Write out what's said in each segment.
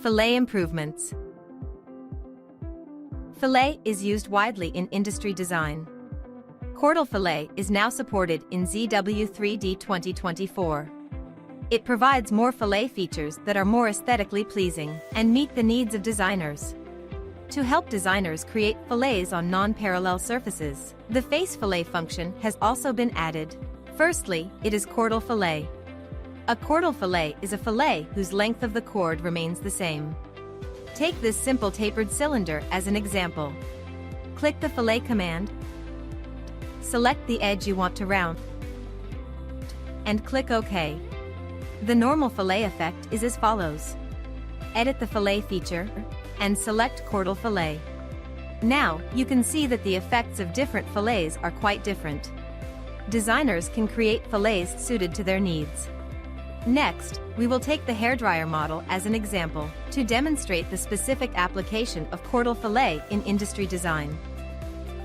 Fillet improvements. Fillet is used widely in industry design. Cordal fillet is now supported in ZW3D 2024. It provides more fillet features that are more aesthetically pleasing and meet the needs of designers. To help designers create fillets on non-parallel surfaces, the face fillet function has also been added. Firstly, it is cordal fillet. A cordal fillet is a fillet whose length of the cord remains the same. Take this simple tapered cylinder as an example. Click the fillet command, select the edge you want to round, and click OK. The normal fillet effect is as follows. Edit the fillet feature, and select cordal fillet. Now, you can see that the effects of different fillets are quite different. Designers can create fillets suited to their needs. Next, we will take the hairdryer model as an example to demonstrate the specific application of cordal fillet in industry design.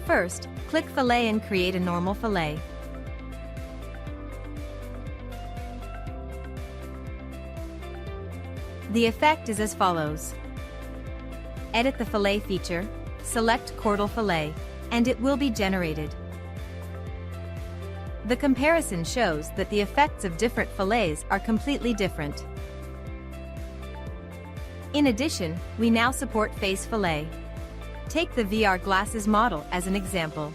First, click fillet and create a normal fillet. The effect is as follows. Edit the fillet feature, select cordal fillet, and it will be generated. The comparison shows that the effects of different fillets are completely different. In addition, we now support face fillet. Take the VR glasses model as an example.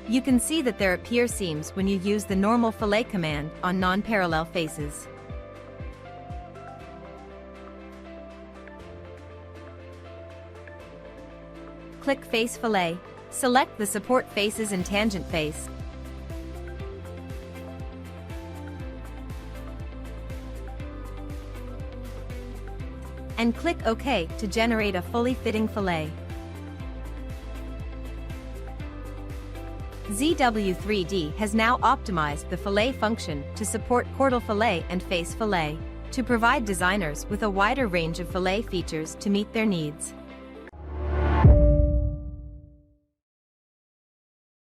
You can see that there appear seams when you use the normal fillet command on non-parallel faces. Click Face Fillet. Select the support faces and tangent face. And click OK to generate a fully fitting fillet. ZW3D has now optimized the fillet function to support cordal fillet and face fillet, to provide designers with a wider range of fillet features to meet their needs.